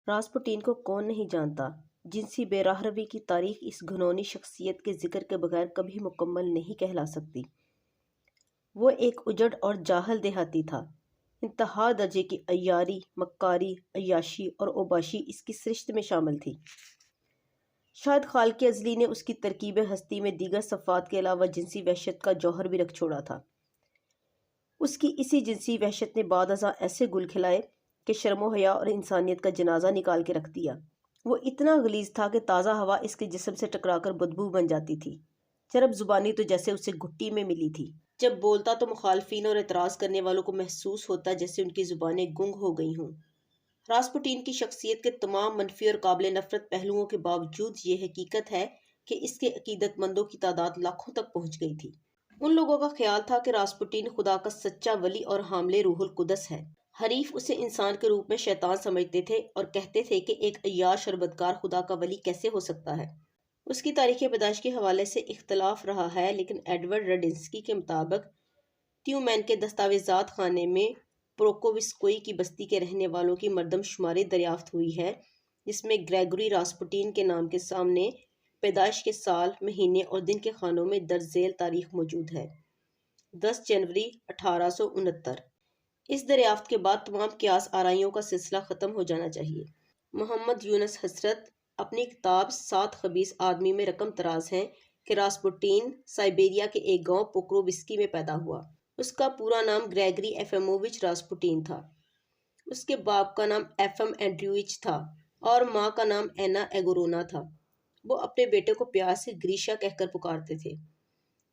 راسپوٹین کو کون نہیں جانتا؟ جنسی بے راہروی کی تاریخ اس گھنونی شخصیت کے ذکر کے بغیر کبھی مکمل نہیں کہلا سکتی۔ وہ ایک اجڑ اور جاہل دیہاتی تھا۔ انتہا درجے کی عیاری، مکاری، عیاشی اور اوباشی اس کی سرشت میں شامل تھی۔ شاید خالق ازلی نے اس کی ترکیب ہستی میں دیگر صفات کے علاوہ جنسی وحشت کا جوہر بھی رکھ چھوڑا تھا۔ اس کی اسی جنسی وحشت نے بعد ازاں ایسے گل کھلائے کہ شرم و حیا اور انسانیت کا جنازہ نکال کے رکھ دیا۔ وہ اتنا غلیظ تھا کہ تازہ ہوا اس کے جسم سے ٹکرا کر بدبو بن جاتی تھی۔ چرب زبانی تو جیسے اسے گھٹی میں ملی تھی۔ جب بولتا تو مخالفین اور اعتراض کرنے والوں کو محسوس ہوتا جیسے ان کی زبانیں گنگ ہو گئی ہوں۔ راسپوٹین کی شخصیت کے تمام منفی اور قابل نفرت پہلوؤں کے باوجود یہ حقیقت ہے کہ اس کے عقیدت مندوں کی تعداد لاکھوں تک پہنچ گئی تھی۔ ان لوگوں کا خیال تھا کہ راسپوٹین خدا کا سچا ولی اور حامل روح القدس ہے۔ حریف اسے انسان کے روپ میں شیطان سمجھتے تھے اور کہتے تھے کہ ایک عیاش اور بدکار خدا کا ولی کیسے ہو سکتا ہے۔ اس کی تاریخ پیدائش کے حوالے سے اختلاف رہا ہے، لیکن ایڈورڈ رڈنسکی کے مطابق تیومین کے دستاویزات خانے میں پروکووسکوئی کی بستی کے رہنے والوں کی مردم شماری دریافت ہوئی ہے، جس میں گریگوری راسپوٹین کے نام کے سامنے پیدائش کے سال، مہینے اور دن کے خانوں میں درج ذیل تاریخ موجود ہے: 10 جنوری 1869۔ اس دریافت کے بعد تمام قیاس آرائیوں کا سلسلہ ختم ہو جانا چاہیے۔ محمد یونس حسرت اپنی کتاب 7 خبیث آدمی میں رقم تراز ہیں کہ راسپوٹین سائبیریا کے ایک گاؤں پوکرووسکی میں پیدا ہوا۔ اس کا پورا نام گریگری ایفیمووچ راسپوٹین تھا۔ اس کے باپ کا نام ایفم اینڈریووچ تھا اور ماں کا نام اینا ایگورونا تھا۔ وہ اپنے بیٹے کو پیار سے گریشا کہہ کر پکارتے تھے۔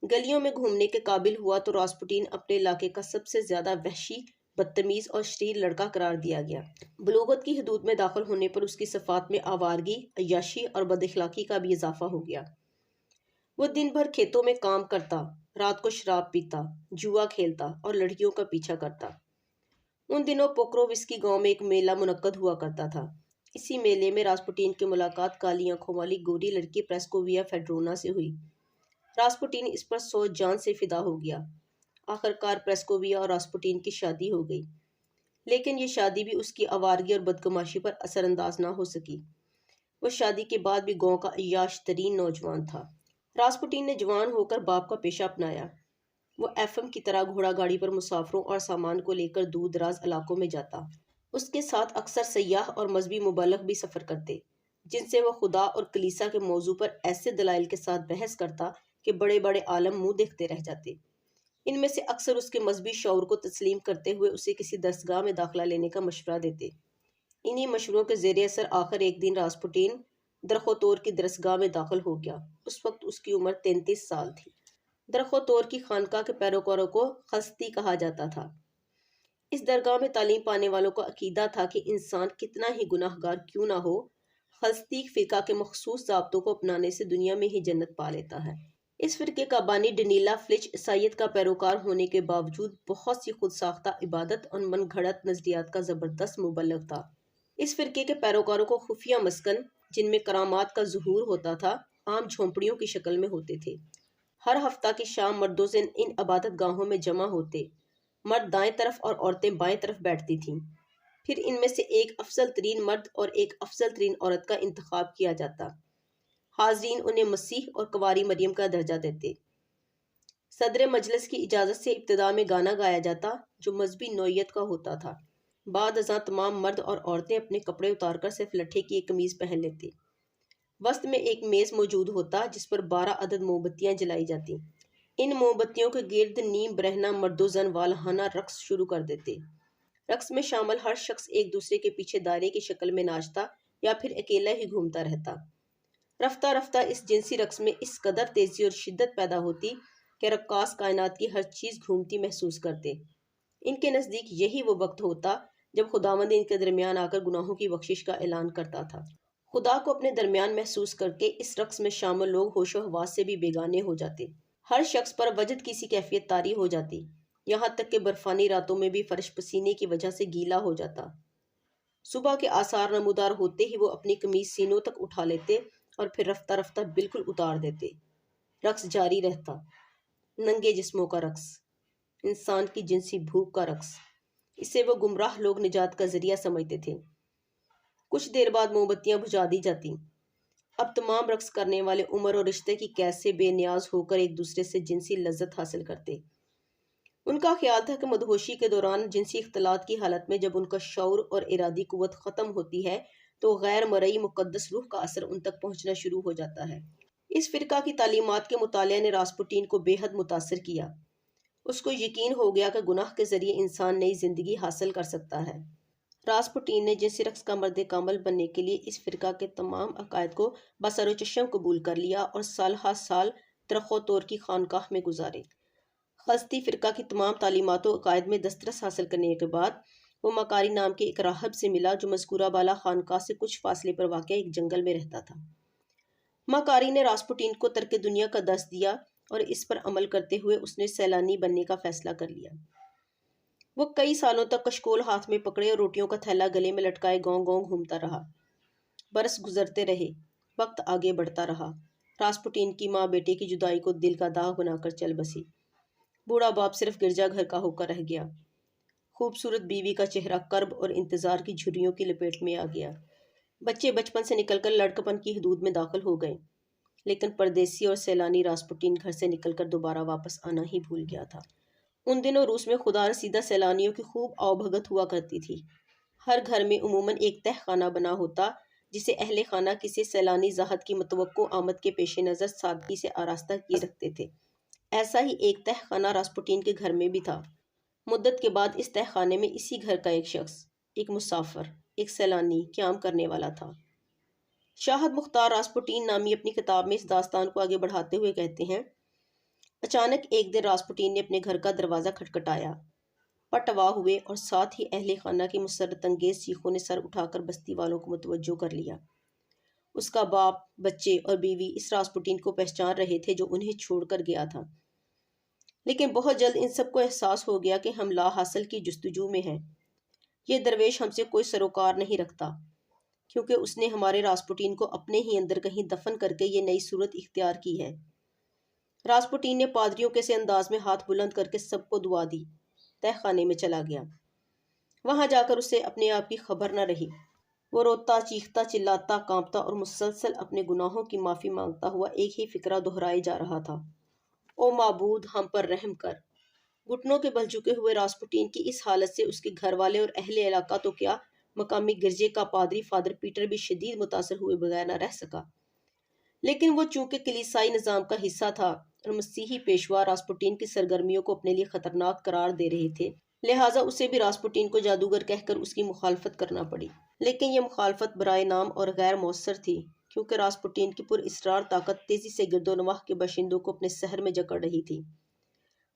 گلیوں میں گھومنے کے قابل ہوا تو راسپوٹین اپنے علاقے کا سب سے زیادہ وحشی، بدتمیز اور شریر لڑکا قرار دیا گیا۔ بلوغت کی حدود میں داخل ہونے پر اس کی صفات میں آوارگی، عیاشی اور بد اخلاقی کا بھی اضافہ ہو گیا۔ وہ دن بھر کھیتوں میں کام کرتا، رات کو شراب پیتا، جوا کھیلتا اور لڑکیوں کا پیچھا کرتا۔ ان دنوں پوکرووسکی گاؤں میں ایک میلہ منعقد ہوا کرتا تھا۔ اسی میلے میں راسپوٹین کی ملاقات کالی آنکھوں والی گوری لڑکی پریسکوویا فیڈرونا سے ہوئی۔ راسپوٹین اس پر سو جان سے فدا ہو گیا۔ آخرکار پریسکوویا اور راسپوٹین کی شادی ہو گئی، لیکن یہ شادی بھی اس کی آوارگی اور بدگماشی پر اثر انداز نہ ہو سکی۔ وہ شادی کے بعد بھی گاؤں کا عیاش ترین نوجوان تھا۔ راسپوٹین نے جوان ہو کر باپ کا پیشہ اپنایا۔ وہ ایفم کی طرح گھوڑا گاڑی پر مسافروں اور سامان کو لے کر دور دراز علاقوں میں جاتا۔ اس کے ساتھ اکثر سیاح اور مذہبی مبلغ بھی سفر کرتے، جن سے وہ خدا اور کلیسا کے موضوع پر ایسے دلائل کے ساتھ بحث کرتا کہ بڑے بڑے عالم منہ دیکھتے رہ جاتے۔ ان میں سے اکثر اس کے مذہبی شعور کو تسلیم کرتے ہوئے اسے کسی درسگاہ میں داخلہ لینے کا مشورہ دیتے۔ انہی مشوروں کے زیر اثر آخر ایک دن راسپوٹین درخوتور کی درسگاہ میں داخل ہو گیا۔ اس وقت اس کی عمر 33 سال تھی۔ درخوتور کی خانقاہ کے پیروکاروں کو خلستی کہا جاتا تھا۔ اس درگاہ میں تعلیم پانے والوں کا عقیدہ تھا کہ انسان کتنا ہی گناہ گار کیوں نہ ہو، خلستی فرقہ کے مخصوص ضابطوں کو اپنانے سے دنیا میں ہی جنت پا لیتا ہے۔ اس فرقے کا بانی ڈنیلا فلچ عیسائیت کا پیروکار ہونے کے باوجود بہت سی خود ساختہ عبادت اور من گھڑت نظریات کا زبردست مبلغ تھا۔ اس فرقے کے پیروکاروں کو خفیہ مسکن، جن میں کرامات کا ظہور ہوتا تھا، عام جھونپڑیوں کی شکل میں ہوتے تھے۔ ہر ہفتہ کی شام مردوں سے ان عبادت گاہوں میں جمع ہوتے۔ مرد دائیں طرف اور عورتیں بائیں طرف بیٹھتی تھیں۔ پھر ان میں سے ایک افضل ترین مرد اور ایک افضل ترین عورت کا انتخاب کیا جاتا۔ حاضرین انہیں مسیح اور کنواری مریم کا درجہ دیتے۔ صدر مجلس کی اجازت سے ابتدا میں گانا گایا جاتا، جو مذہبی نوعیت کا ہوتا تھا۔ بعد ازاں تمام مرد اور عورتیں اپنے کپڑے اتار کر صرف لٹھے کی ایک قمیض پہن لیتے۔ وسط میں ایک میز موجود ہوتا جس پر 12 عدد موم بتیاں جلائی جاتی۔ ان موم بتیوں کے گرد نیم برہنہ مرد و زن والہانہ رقص شروع کر دیتے۔ رقص میں شامل ہر شخص ایک دوسرے کے پیچھے دائرے کی شکل میں ناچتا یا پھر اکیلا ہی گھومتا رہتا۔ رفتہ رفتہ اس جنسی رقص میں اس قدر تیزی اور شدت پیدا ہوتی کہ رقاص کائنات کی ہر چیز گھومتی محسوس کرتے۔ ان کے نزدیک یہی وہ وقت ہوتا جب خداوند ان کے درمیان آ کر گناہوں کی بخشش کا اعلان کرتا تھا۔ خدا کو اپنے درمیان محسوس کر کے اس رقص میں شامل لوگ ہوش و حواس سے بھی بیگانے ہو جاتے۔ ہر شخص پر وجد کی سی کیفیت طاری ہو جاتی، یہاں تک کہ برفانی راتوں میں بھی فرش پسینے کی وجہ سے گیلا ہو جاتا۔ صبح کے آثار نمودار ہوتے ہی وہ اپنی قمیض سینوں تک اٹھا لیتے اور پھر رفتہ رفتہ بالکل اتار دیتے۔ رقص جاری رہتا۔ ننگے جسموں کا رقص، انسان کی جنسی بھوک کا رقص، اسے وہ گمراہ لوگ نجات کا ذریعہ سمجھتے تھے۔ کچھ دیر بعد موم بتیاں بجھا دی جاتی۔ اب تمام رقص کرنے والے عمر اور رشتے کی قید سے بے نیاز ہو کر ایک دوسرے سے جنسی لذت حاصل کرتے۔ ان کا خیال تھا کہ مدہوشی کے دوران جنسی اختلاط کی حالت میں جب ان کا شعور اور ارادی قوت ختم ہوتی ہے تو غیر مرئی مقدس روح کا اثر ان تک پہنچنا شروع ہو جاتا ہے۔ اس فرقہ کی تعلیمات کے مطالعہ نے راسپوٹین کو بے حد متاثر کیا۔ اس کو یقین ہو گیا کہ گناہ کے ذریعے انسان نئی زندگی حاصل کر سکتا ہے۔ راسپوٹین نے جنسی رقص کا مرد کامل بننے کے لیے اس فرقہ کے تمام عقائد کو بسر و چشم قبول کر لیا اور سال ہر سال درخو طور کی خانقاہ میں گزارے۔ خزتی فرقہ کی تمام تعلیمات و عقائد میں دسترس حاصل کرنے کے بعد وہ مکاری نام کے ایک راہب سے ملا جو مذکورہ بالا خانقاہ سے کچھ فاصلے پر واقع ایک جنگل میں رہتا تھا۔ مکاری نے راسپوٹین کو ترک دنیا کا درس دیا اور اس پر عمل کرتے ہوئے اس نے سیلانی بننے کا فیصلہ کر لیا۔ وہ کئی سالوں تک کشکول ہاتھ میں پکڑے اور روٹیوں کا تھیلا گلے میں لٹکائے گاؤں گاؤں گھومتا رہا۔ برس گزرتے رہے، وقت آگے بڑھتا رہا۔ راسپوٹین کی ماں بیٹے کی جدائی کو دل کا داغ بنا کر چل بسی۔ بوڑھا باپ صرف گرجا گھر کا ہو کر رہ گیا۔ خوبصورت بیوی کا چہرہ کرب اور انتظار کی جھریوں کی لپیٹ میں آ گیا۔ بچے بچپن سے نکل کر لڑکپن کی حدود میں داخل ہو گئے، لیکن پردیسی اور سیلانی راسپوٹین گھر سے نکل کر دوبارہ واپس آنا ہی بھول گیا تھا۔ ان دنوں روس میں خدا رسیدہ سیلانیوں کی خوب آؤ بھگت ہوا کرتی تھی۔ ہر گھر میں عموماً ایک تہ خانہ بنا ہوتا جسے اہل خانہ کسی سیلانی زاہد کی متوقع آمد کے پیش نظر سادگی سے آراستہ کیے رکھتے تھے۔ ایسا ہی ایک تہ خانہ راسپوٹین کے گھر میں بھی تھا۔ مدت کے بعد اس تہ خانے میں اسی گھر کا ایک شخص، ایک مسافر، ایک سیلانی قیام کرنے والا تھا۔ شاہد مختار راسپوٹین نامی اپنی کتاب میں اس داستان کو آگے بڑھاتے ہوئے کہتے ہیں، اچانک ایک دن راسپوٹین نے اپنے گھر کا دروازہ کھٹکھٹایا۔ پٹوا ہوئے اور ساتھ ہی اہل خانہ کی مسرت انگیز چیخوں نے سر اٹھا کر بستی والوں کو متوجہ کر لیا۔ اس کا باپ، بچے اور بیوی اس راسپوٹین کو پہچان رہے تھے جو انہیں چھوڑ کر گیا تھا، لیکن بہت جلد ان سب کو احساس ہو گیا کہ ہم لا حاصل کی جستجو میں ہیں۔ یہ درویش ہم سے کوئی سروکار نہیں رکھتا، کیونکہ اس نے ہمارے راسپوٹین کو اپنے ہی اندر کہیں دفن کر کے یہ نئی صورت اختیار کی ہے۔ راسپوٹین نے پادریوں کے سے انداز میں ہاتھ بلند کر کے سب کو دعا دی، تہ خانے میں چلا گیا۔ وہاں جا کر اسے اپنے آپ کی خبر نہ رہی۔ وہ روتا، چیختا، چلاتا، کانپتا اور مسلسل اپنے گناہوں کی معافی مانگتا ہوا ایک ہی فکرہ دہرائے جا رہا تھا، او معبود ہم پر رحم کر۔ گھٹنوں کے بل جھکے ہوئے راسپوٹین کی اس حالت سے اس کے گھر والے اور اہل علاقہ تو کیا، مقامی گرجے کا پادری فادر پیٹر بھی شدید متاثر ہوئے بغیر نہ رہ سکا۔ لیکن وہ چونکہ کلیسائی نظام کا حصہ تھا اور مسیحی پیشوا راسپوٹین کی سرگرمیوں کو اپنے لیے خطرناک قرار دے رہے تھے، لہٰذا اسے بھی راسپوٹین کو جادوگر کہہ کر اس کی مخالفت کرنا پڑی۔ لیکن یہ مخالفت برائے نام اور غیر مؤثر تھی، کیونکہ راسپوٹین کی پراسرار طاقت تیزی سے گرد و نواح کے باشندوں کو اپنے سحر میں جکڑ رہی تھی،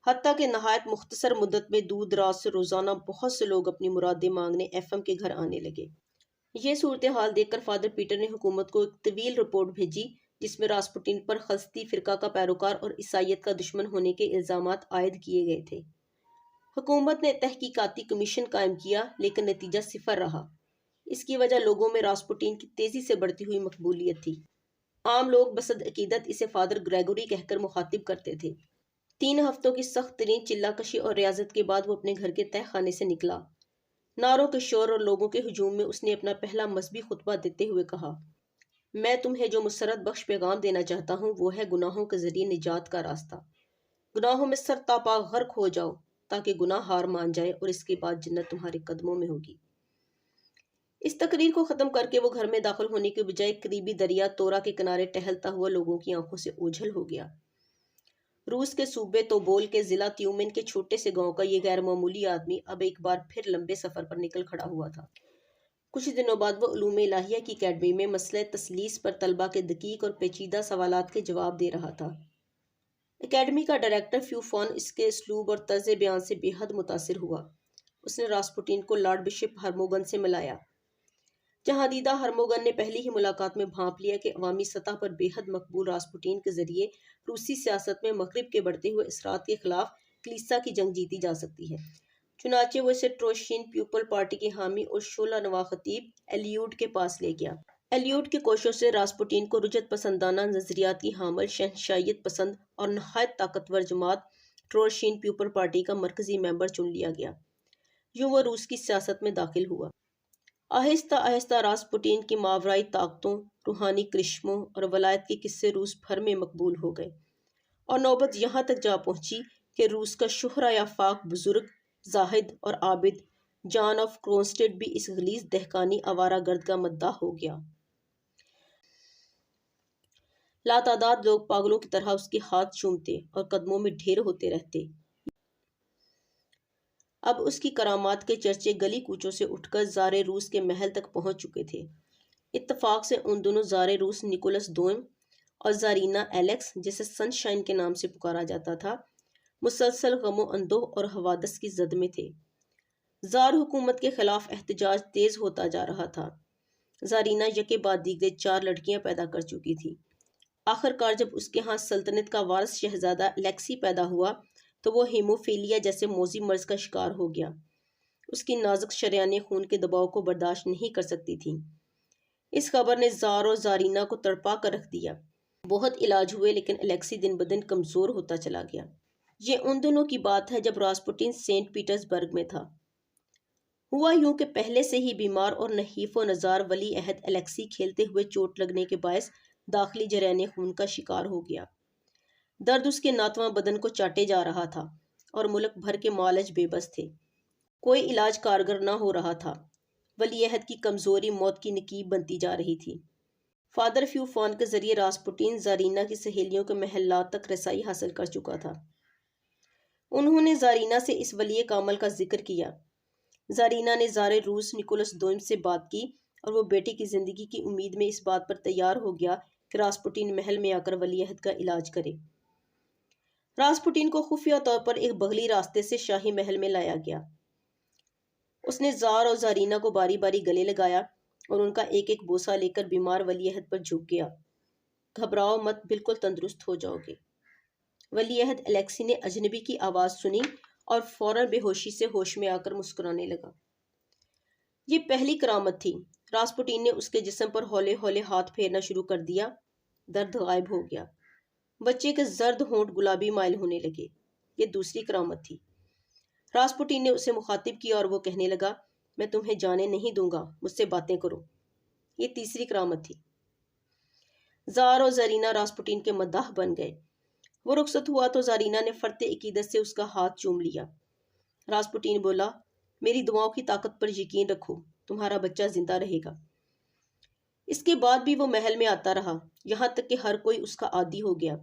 حتیٰ کہ نہایت مختصر مدت میں دور دراز سے روزانہ بہت سے لوگ اپنی مرادیں مانگنے ایفم کے گھر آنے لگے۔ یہ صورتحال دیکھ کر فادر پیٹر نے حکومت کو ایک طویل رپورٹ بھیجی جس میں راسپوٹین پر خزتی فرقہ کا پیروکار اور عیسائیت کا دشمن ہونے کے الزامات عائد کیے گئے تھے۔ حکومت نے تحقیقاتی کمیشن قائم کیا، لیکن نتیجہ صفر رہا۔ اس کی وجہ لوگوں میں راسپوٹین کی تیزی سے بڑھتی ہوئی مقبولیت تھی۔ عام لوگ بصد عقیدت اسے فادر گریگوری کہہ کر مخاطب کرتے تھے۔ 3 ہفتوں کی سخت ترین چلہ کشی اور ریاضت کے بعد وہ اپنے گھر کے تہ خانے سے نکلا۔ نعروں کے شور اور لوگوں کے ہجوم میں اس نے اپنا پہلا مذہبی خطبہ دیتے ہوئے کہا، میں تمہیں جو مسرت بخش پیغام دینا چاہتا ہوں وہ ہے گناہوں کے ذریعے نجات کا راستہ۔ گناہوں میں سر تا پا غرق ہو جاؤ تاکہ گناہ ہار مان جائے اور اس کے بعد جنت تمہارے قدموں میں ہوگی۔ اس تقریر کو ختم کر کے وہ گھر میں داخل ہونے کے بجائے قریبی دریا تورا کے کنارے ٹہلتا ہوا لوگوں کی آنکھوں سے اوجھل ہو گیا۔ روس کے صوبے توبول کے ضلع تیومن کے چھوٹے سے گاؤں کا یہ غیر معمولی آدمی اب ایک بار پھر لمبے سفر پر نکل کھڑا ہوا تھا۔ کچھ دنوں بعد وہ علوم الہیہ کی اکیڈمی میں مسئلہ تثلیث پر طلبہ کے دقیق اور پیچیدہ سوالات کے جواب دے رہا تھا۔ اکیڈمی کا ڈائریکٹر فیوفون اس کے اسلوب اور طرز بیان سے بے حد متاثر ہوا۔ اس نے راسپوٹین کو لارڈ بشپ ہرموگن سے ملایا۔ جہاں دیدہ ہرموگن نے پہلی ہی ملاقات میں بھانپ لیا کہ عوامی سطح پر بے حد مقبول راسپوٹین کے ذریعے روسی سیاست میں مغرب کے بڑھتے ہوئے اثرات کے خلاف کلیسا کی جنگ جیتی جا سکتی ہے۔ چنانچہ وہ اسے ٹروشین پیپل پارٹی کے حامی اور شعلہ نوا خطیب ایلیوٹ کے پاس لے گیا۔ ایلیوٹ کی کوششوں سے راسپوٹین کو رجعت پسندانہ نظریات کی حامل شہنشائیت پسند اور نہایت طاقتور جماعت ٹروشین پیپل پارٹی کا مرکزی ممبر چن لیا گیا۔ یوں وہ روس کی سیاست میں داخل ہوا۔ آہستہ آہستہ راسپوٹین کی ماورائی طاقتوں، روحانی کرشموں اور ولایت کے قصے روس بھر میں مقبول ہو گئے، اور نوبت یہاں تک جا پہنچی کہ روس کا شہرہ آفاق بزرگ، زاہد اور عابد جان آف کرونسٹیڈ بھی اس غلیظ دہقانی آوارہ گرد کا مداح ہو گیا۔ لاتعداد لوگ پاگلوں کی طرح اس کے ہاتھ چومتے اور قدموں میں ڈھیر ہوتے رہتے۔ اب اس کی کرامات کے چرچے گلی کوچوں سے اٹھ کر زار روس کے محل تک پہنچ چکے تھے۔ اتفاق سے ان دونوں زار روس نکولس دوم اور زارینا ایلیکس، جسے سن شائن کے نام سے پکارا جاتا تھا، مسلسل غم و اندوہ اور حوادث کی زد میں تھے۔ زار حکومت کے خلاف احتجاج تیز ہوتا جا رہا تھا۔ زارینا یکے بعد دیگرے 4 لڑکیاں پیدا کر چکی تھی۔ آخر کار جب اس کے ہاں سلطنت کا وارث شہزادہ الیکسی پیدا ہوا تو وہ ہیموفیلیا جیسے موذی مرض کا شکار ہو گیا۔ اس کی نازک شریانیں خون کے دباؤ کو برداشت نہیں کر سکتی تھیں۔ اس خبر نے زار اور زارینا کو تڑپا کر رکھ دیا۔ بہت علاج ہوئے لیکن الیکسی دن بدن کمزور ہوتا چلا گیا۔ یہ ان دنوں کی بات ہے جب راسپوٹین سینٹ پیٹرز برگ میں تھا۔ ہوا یوں کہ پہلے سے ہی بیمار اور نحیف و نزار ولی عہد الیکسی کھیلتے ہوئے چوٹ لگنے کے باعث داخلی جرین خون کا شکار ہو گیا۔ درد اس کے ناتواں بدن کو چاٹے جا رہا تھا اور ملک بھر کے معالج بے بس تھے۔ کوئی علاج کارگر نہ ہو رہا تھا۔ ولی عہد کی کمزوری موت کی نکیب بنتی جا رہی تھی۔ فادر فیو فون کے ذریعے راسپوٹین زارینا کی سہیلیوں کے محلات تک رسائی حاصل کر چکا تھا۔ انہوں نے زارینا سے اس ولی کامل کا ذکر کیا۔ زارینا نے زار روس نکولس دوم سے بات کی اور وہ بیٹی کی زندگی کی امید میں اس بات پر تیار ہو گیا کہ راسپوٹین محل میں آ کر ولی عہد کا علاج کرے۔ راسپوٹین کو خفیہ طور پر ایک بغلی راستے سے شاہی محل میں لایا گیا۔ اس نے زار اور زارینا کو باری باری گلے لگایا اور ان کا ایک ایک بوسہ لے کر بیمار ولی عہد پر جھک گیا۔ گھبراؤ مت، بالکل تندرست ہو جاؤ گے۔ ولی عہد الیکسی نے اجنبی کی آواز سنی اور فوراً بے ہوشی سے ہوش میں آ کر مسکرانے لگا۔ یہ پہلی کرامت تھی۔ راسپوٹین نے اس کے جسم پر ہولے ہولے ہاتھ پھیرنا شروع کر دیا۔ درد غائب ہو گیا۔ بچے کے زرد ہونٹ گلابی مائل ہونے لگے۔ یہ دوسری کرامت تھی۔ راسپوٹین نے اسے مخاطب کیا اور وہ کہنے لگا، میں تمہیں جانے نہیں دوں گا، مجھ سے باتیں کرو۔ یہ تیسری کرامت تھی۔ زار اور زارینا راسپوٹین کے مداح بن گئے۔ وہ رخصت ہوا تو زارینا نے فرط عقیدت سے اس کا ہاتھ چوم لیا۔ راسپوٹین بولا، میری دعاؤں کی طاقت پر یقین رکھو، تمہارا بچہ زندہ رہے گا۔ اس کے بعد بھی وہ محل میں آتا رہا، یہاں تک کہ ہر کوئی اس کا عادی ہو گیا۔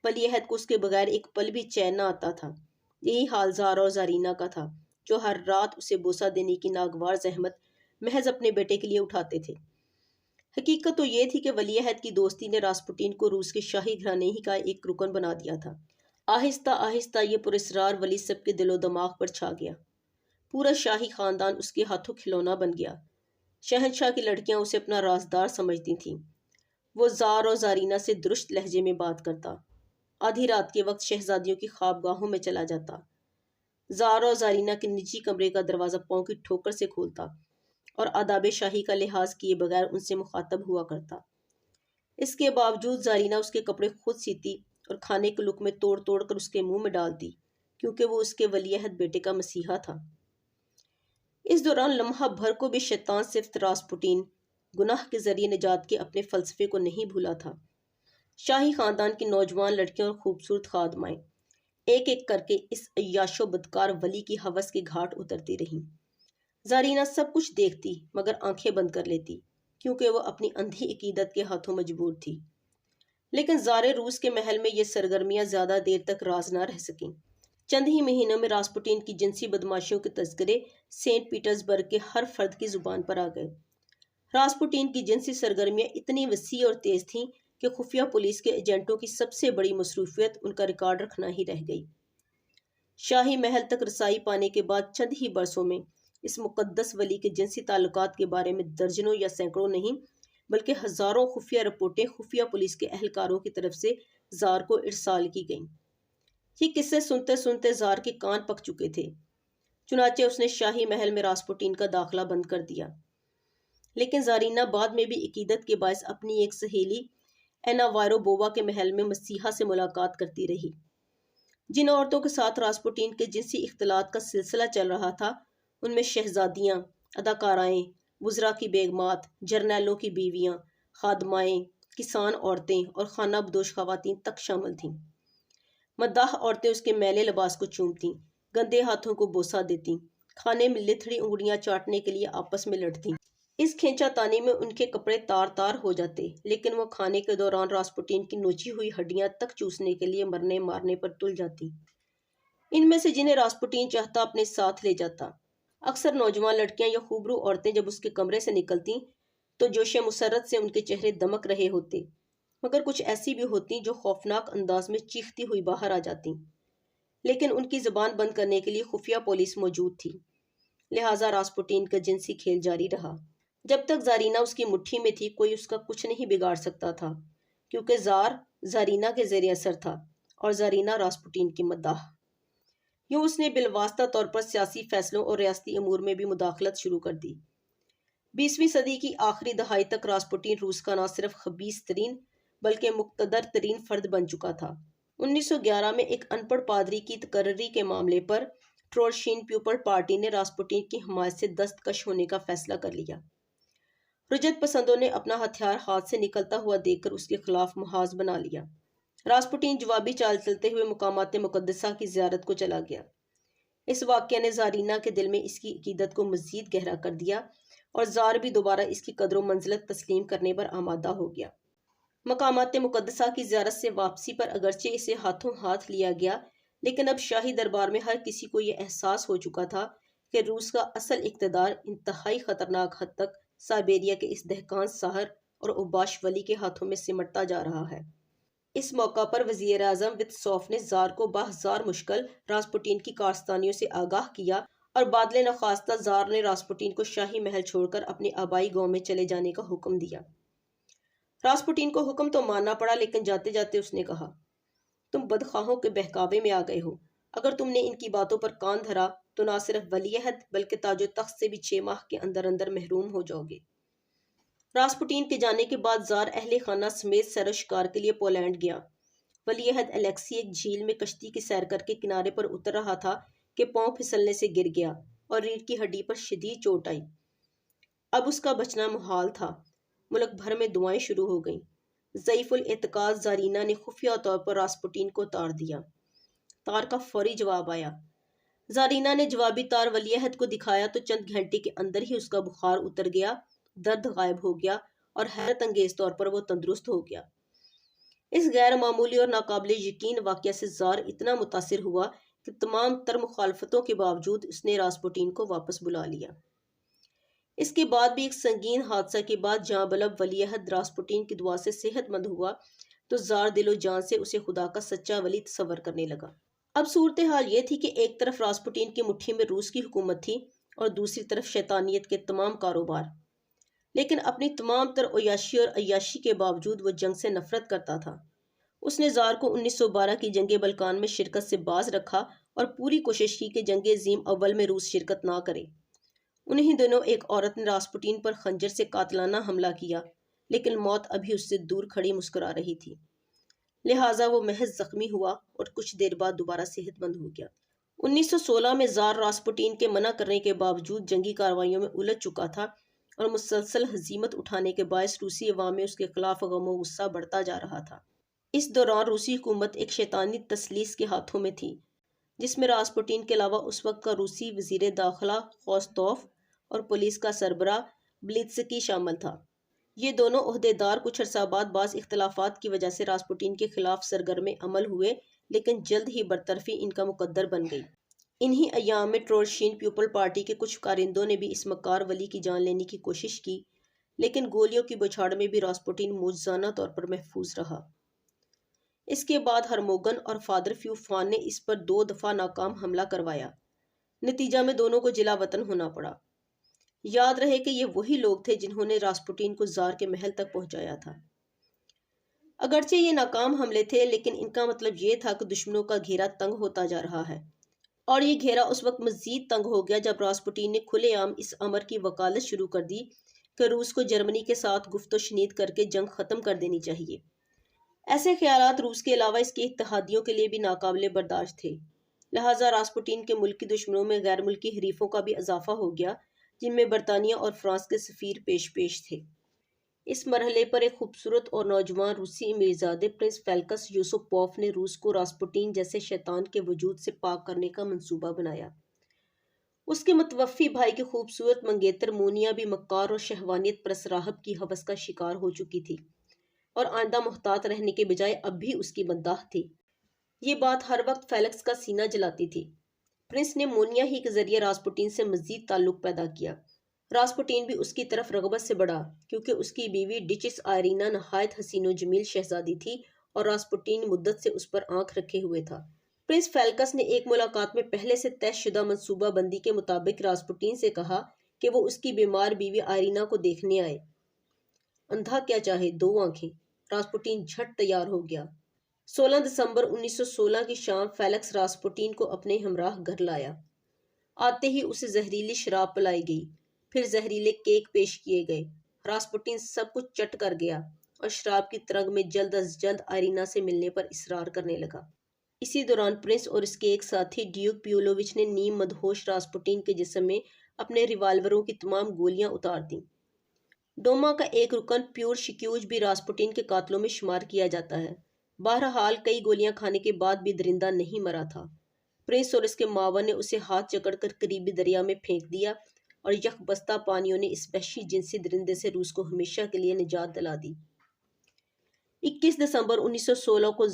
ولی عہد کو اس کے بغیر ایک پل بھی چین نہ آتا تھا۔ یہی حال زار اور زارینا کا تھا، جو ہر رات اسے بوسہ دینے کی ناگوار زحمت محض اپنے بیٹے کے لیے اٹھاتے تھے۔ حقیقت تو یہ تھی کہ ولی عہد کی دوستی نے راسپوٹین کو روس کے شاہی گھرانے ہی کا ایک رکن بنا دیا تھا۔ آہستہ آہستہ یہ پراسرار ولی سب کے دل و دماغ پر چھا گیا۔ پورا شاہی خاندان اس کے ہاتھوں کھلونا بن گیا۔ شہنشاہ کی لڑکیاں اسے اپنا رازدار سمجھتی تھیں۔ وہ زار اور زارینا سے درشت لہجے میں بات کرتا، آدھی رات کے وقت شہزادیوں کی خوابگاہوں میں چلا جاتا، زار اور زارینا کے نجی کمرے کا دروازہ پاؤں کی ٹھوکر سے کھولتا اور آداب شاہی کا لحاظ کیے بغیر ان سے مخاطب ہوا کرتا۔ اس کے باوجود زارینا اس کے کپڑے خود سیتی اور کھانے کے لقمے توڑ توڑ کر اس کے منہ میں ڈالتی، کیونکہ وہ اس کے ولی عہد بیٹے کا مسیحا تھا۔ اس دوران لمحہ بھر کو بھی شیطان صفت راسپوٹین گناہ کے ذریعے نجات کے اپنے فلسفے کو نہیں بھولا تھا۔ شاہی خاندان کی نوجوان لڑکیاں اور خوبصورت خادمائیں ایک ایک کر کے اس عیاش و بدکار ولی کی ہوس کے گھاٹ اترتی رہیں۔ زارینا سب کچھ دیکھتی مگر آنکھیں بند کر لیتی، کیونکہ وہ اپنی اندھی عقیدت کے ہاتھوں مجبور تھی۔ لیکن زار روس کے محل میں یہ سرگرمیاں زیادہ دیر تک راز نہ رہ سکیں۔ چند ہی مہینوں میں راسپوٹین کی جنسی بدماشیوں کے تذکرے سینٹ پیٹرز برگ کے ہر فرد کی زبان پر آ گئے۔ راسپوٹین کی جنسی سرگرمیاں اتنی وسیع اور تیز تھیں کہ خفیہ پولیس کے ایجنٹوں کی سب سے بڑی مصروفیت ان کا ریکارڈ رکھنا ہی رہ گئی۔ شاہی محل تک رسائی پانے کے بعد چند ہی برسوں میں اس مقدس ولی کے جنسی تعلقات کے بارے میں درجنوں یا سینکڑوں نہیں بلکہ ہزاروں خفیہ رپورٹیں خفیہ پولیس کے اہلکاروں کی طرف سے زار کو ارسال کی گئیں۔ یہ قصے سنتے سنتے زار کے کان پک چکے تھے، چنانچہ اس نے شاہی محل میں راسپوٹین کا داخلہ بند کر دیا۔ لیکن زارینا بعد میں بھی عقیدت کے باعث اپنی ایک سہیلی اینا وائروبووا کے محل میں مسیحا سے ملاقات کرتی رہی۔ جن عورتوں کے ساتھ راسپوٹین کے جنسی اختلاط کا سلسلہ چل رہا تھا ان میں شہزادیاں، اداکارائیں، وزراء کی بیگمات، جرنیلوں کی بیویاں، خادمائیں، کسان عورتیں اور خانہ بدوش خواتین تک شامل تھیں۔ مداح عورتیں اس کے میلے لباس کو چومتیں، گندے ہاتھوں کو بوسہ دیتیں، کھانے میں لتھڑی انگلیاں چاٹنے کے لیے آپس میں لڑتیں۔ اس کھینچا تانی میں ان کے کپڑے تار تار ہو جاتے، لیکن وہ کھانے کے دوران راسپوٹین کی نوچی ہوئی ہڈیاں تک چوسنے کے لیے مرنے مارنے پر تل جاتی۔ ان میں سے جنہیں راسپوٹین چاہتا اپنے ساتھ لے جاتا۔ اکثر نوجوان لڑکیاں یا خوبرو عورتیں جب اس کے کمرے سے نکلتیں تو جوش مسرت سے ان کے چہرے دمک رہے ہوتے، مگر کچھ ایسی بھی ہوتیں جو خوفناک انداز میں چیختی ہوئی باہر آ جاتیں، لیکن ان کی زبان بند کرنے کے لیے خفیہ پولیس موجود تھی، لہٰذا راسپوٹین کا جنسی کھیل جاری رہا۔ جب تک زارینہ اس کی مٹھی میں تھی کوئی اس کا کچھ نہیں بگاڑ سکتا تھا، کیونکہ زار زارینہ کے زیر اثر تھا اور زارینہ راسپوٹین کی مداح۔ یوں اس نے بالواسطہ طور پر سیاسی فیصلوں اور ریاستی امور میں بھی مداخلت شروع کر دی۔ 20ویں صدی کی آخری دہائی تک راسپوٹین روس کا نہ صرف خبیث ترین بلکہ مقتدر ترین فرد بن چکا تھا۔ 1911 میں ایک ان پڑھ پادری کی تقرری کے معاملے پر ٹروڑشین پیپل پارٹی نے راسپوٹین کی حمایت سے دستکش ہونے کا فیصلہ کر لیا۔ رجت پسندوں نے اپنا ہتھیار ہاتھ سے نکلتا ہوا دیکھ کر اس کے خلاف محاذ بنا لیا۔ راسپوٹین جوابی چال چلتے ہوئے مقامات مقدسہ کی زیارت کو چلا گیا۔ اس واقعے نے زارینہ کے دل میں اس کی عقیدت کو مزید گہرا کر دیا اور زار بھی دوبارہ اس کی قدر و منزلت تسلیم کرنے پر آمادہ ہو گیا۔ مقامات مقدسہ کی زیارت سے واپسی پر اگرچہ اسے ہاتھوں ہاتھ لیا گیا، لیکن اب شاہی دربار میں ہر کسی کو یہ احساس ہو چکا تھا کہ روس کا اصل اقتدار انتہائی خطرناک حد تک سائبیریا کے اس دہقان ساحر اور اوباش ولی کے ہاتھوں میں سمٹتا جا رہا ہے۔ اس موقع پر وزیر اعظم ویتسوف نے زار کو بہزار مشکل راسپوٹین کی کارستانیوں سے آگاہ کیا اور بادلِ نخواستہ زار نے راسپوٹین کو شاہی محل چھوڑ کر اپنے آبائی گاؤں میں چلے جانے کا حکم دیا۔ راسپوٹین کو حکم تو ماننا پڑا، لیکن جاتے جاتے اس نے کہا، تم بدخواہوں کے بہکاوے میں آ گئے ہو۔ اگر تم نے ان کی باتوں پر کان دھرا تو نہ صرف ولی عہد بلکہ تاج و تخت سے بھی 6 ماہ کے اندر اندر محروم ہو جاؤ گے۔ راسپوٹین کے جانے کے بعد زار اہل خانہ سمیت سیر و شکار کے لیے پولینڈ گیا۔ ولی عہد الیکسی ایک جھیل میں کشتی کی سیر کر کے کنارے پر اتر رہا تھا کہ پاؤں پھسلنے سے گر گیا اور ریڑھ کی ہڈی پر شدید چوٹ آئی۔ اب اس کا بچنا محال تھا۔ ملک بھر میں دعائیں شروع ہو گئیں۔ ضعیف الاعتقاد زارینہ نے خفیہ طور پر راسپوٹین کو تار دیا۔ تار کا فوری جواب آیا۔ زارینہ نے جوابی تار ولی عہد کو دکھایا تو چند گھنٹے کے اندر ہی اس کا بخار اتر گیا، درد غائب ہو گیا اور حیرت انگیز طور پر وہ تندرست ہو گیا۔ اس غیر معمولی اور ناقابل یقین واقعہ سے زار اتنا متاثر ہوا کہ تمام تر مخالفتوں کے باوجود اس نے راسپوٹین کو واپس بلا لیا۔ اس کے بعد بھی ایک سنگین حادثہ کے بعد جاں بلب ولی عہد راسپوٹین کی دعا سے صحت مند ہوا تو زار دل و جان سے اسے خدا کا سچا ولی تصور کرنے لگا۔ اب صورتحال یہ تھی کہ ایک طرف راسپوٹین کی مٹھی میں روس کی حکومت تھی اور دوسری طرف شیطانیت کے تمام کاروبار، لیکن اپنی تمام تر عیاشی اور عیاشی کے باوجود وہ جنگ سے نفرت کرتا تھا۔ اس نے زار کو 1912 کی جنگ بلقان میں شرکت سے باز رکھا اور پوری کوشش کی کہ جنگ عظیم اول میں روس شرکت نہ کرے۔ انہی دنوں ایک عورت نے راسپوٹین پر خنجر سے قاتلانہ حملہ کیا، لیکن موت ابھی اس سے دور کھڑی مسکرا رہی تھی، لہٰذا وہ محض زخمی ہوا اور کچھ دیر بعد دوبارہ صحت مند ہو گیا۔ 1916 میں زار راسپوٹین کے منع کرنے کے باوجود جنگی کارروائیوں میں الجھ چکا تھا اور مسلسل ہزیمت اٹھانے کے باعث روسی عوام میں اس کے خلاف غم و غصہ بڑھتا جا رہا تھا۔ اس دوران روسی حکومت ایک شیطانی تثلیث کے ہاتھوں میں تھی، جس میں راسپوٹین کے علاوہ اس وقت کا روسی وزیر داخلہ خوستوف اور پولیس کا سربراہ بلیتسکی شامل تھا۔ یہ دونوں عہدیدار کچھ عرصہ بعد بعض اختلافات کی وجہ سے راسپوٹین کے خلاف سرگرم عمل ہوئے، لیکن جلد ہی برطرفی ان کا مقدر بن گئی۔ انہی ایام میں ٹروڑشین پیپل پارٹی کے کچھ کارندوں نے بھی اس مکار ولی کی جان لینے کی کوشش کی، لیکن گولیوں کی بوچھاڑ میں بھی راسپوٹین معجزانہ طور پر محفوظ رہا۔ اس کے بعد ہرموگن اور فادر فیوفان نے اس پر 2 دفعہ ناکام حملہ کروایا۔ نتیجہ میں دونوں کو جلا وطن ہونا پڑا۔ یاد رہے کہ یہ وہی لوگ تھے جنہوں نے راسپوٹین کو زار کے محل تک پہنچایا تھا۔ اگرچہ یہ ناکام حملے تھے، لیکن ان کا مطلب یہ تھا کہ دشمنوں کا گھیرا تنگ ہوتا جا رہا ہے، اور یہ گھیرا اس وقت مزید تنگ ہو گیا جب راسپوٹین نے کھلے عام اس امر کی وکالت شروع کر دی کہ روس کو جرمنی کے ساتھ گفت و شنید کر کے جنگ ختم کر دینی چاہیے۔ ایسے خیالات روس کے علاوہ اس کے اتحادیوں کے لیے بھی ناقابل برداشت تھے، لہٰذا راسپوٹین کے ملکی دشمنوں میں غیر ملکی حریفوں کا بھی اضافہ ہو گیا، جن میں برطانیہ اور فرانس کے سفیر پیش تھے۔ اس مرحلے پر ایک خوبصورت اور نوجوان روسی امیرزادے پرنس فیلکس یوسوپوف نے روس کو راسپوٹین جیسے شیطان کے وجود سے پاک کرنے کا منصوبہ بنایا۔ اس کے متوفی بھائی کی خوبصورت منگیتر مونیا بھی مکار اور شہوانیت پرست راہب کی ہوس کا شکار ہو چکی تھی اور آئندہ محتاط رہنے کے بجائے اب بھی اس کی مداح تھی۔ یہ بات ہر وقت فیلکس کا سینہ جلاتی تھی۔ پرنس نے مونیا ہی کے ذریعے راسپوٹین سے مزید تعلق پیدا کیا۔ راسپوٹین بھی اس کی طرف رغبت سے بڑھا کیونکہ اس کی بیوی ڈچس آئرینا نہایت حسین و جمیل شہزادی تھی اور راسپوٹین مدت سے اس پر آنکھ رکھے ہوئے تھا۔ پرنس فیلکس نے ایک ملاقات میں پہلے سے طے شدہ منصوبہ بندی کے مطابق راسپوٹین سے کہا کہ وہ اس کی بیمار بیوی آئرینا کو دیکھنے آئے۔ اندھا کیا چاہے دو آنکھیں، راسپوٹین جھٹ تیار ہو گیا۔ 16 دسمبر 1916 کی شام فیلکس راسپوٹین کو اپنے ہمراہ گھر لایا۔ آتے ہی اسے زہریلی شراب پلائی گئی، پھر زہریلے کیک پیش کیے گئے۔ راسپوٹین سب کچھ چٹ کر گیا اور شراب کی ترنگ میں جلد از جلد آئرینا سے ملنے پر اصرار کرنے لگا۔ اسی دوران پرنس اور اس کے ایک ساتھی ڈیوک پیولووچ نے نیم مدہوش راسپوٹین کے جسم میں اپنے ریوالوروں کی تمام گولیاں اتار دیں۔ ڈوما کا ایک رکن پیور شکیوج بھی راسپوٹین کے قاتلوں میں شمار کیا جاتا ہے۔ بہرحال کئی گولیاں کھانے کے بعد بھی درندہ نہیں مرا تھا۔ پرنس اور اس کے معاون نے اسے ہاتھ جکڑ کر قریبی دریا میں پھینک دیا اور یک بستہ پانیوں نے اس وحشی جنسی درندے سے روس کو ہمیشہ کے لیے نجات دلا دی۔ 21 دسمبر 1916 کو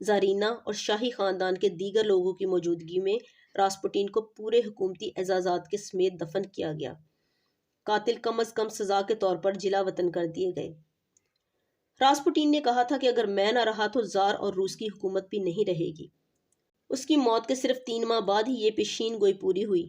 زارینا اور شاہی خاندان کے دیگر لوگوں کی موجودگی میں راسپوٹین کو پورے حکومتی اعزازات کے سمیت دفن کیا گیا۔ قاتل کم از کم سزا کے طور پر جلا وطن کر دیے گئے۔ راسپوٹین نے کہا تھا کہ اگر میں نہ رہا تو زار اور روس کی حکومت بھی نہیں رہے گی۔ اس کی موت کے صرف 3 ماہ بعد ہی یہ پیشین گوئی پوری ہوئی۔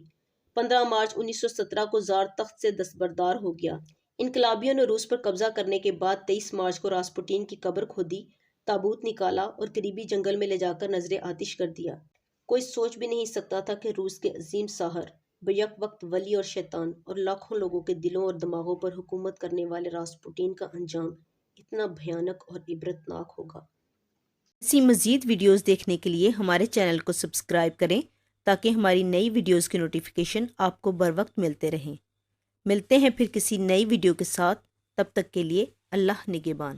15 مارچ 1917 کو زار تخت سے دستبردار ہو گیا۔ انقلابیوں نے روس پر قبضہ کرنے کے بعد 23 مارچ کو راسپوٹین کی قبر کھودی، تابوت نکالا اور قریبی جنگل میں لے جا کر نذر آتش کر دیا۔ کوئی سوچ بھی نہیں سکتا تھا کہ روس کے عظیم ساحر، بیک وقت ولی اور شیطان اور لاکھوں لوگوں کے دلوں اور دماغوں پر حکومت کرنے والے راسپوٹین کا انجام اتنا بھیانک اور عبرتناک ہوگا۔ ایسی مزید ویڈیوز دیکھنے کے لیے ہمارے چینل کو سبسکرائب کریں تاکہ ہماری نئی ویڈیوز کی نوٹیفیکیشن آپ کو بروقت ملتے رہیں۔ ملتے ہیں پھر کسی نئی ویڈیو کے ساتھ، تب تک کے لیے اللہ نگہبان۔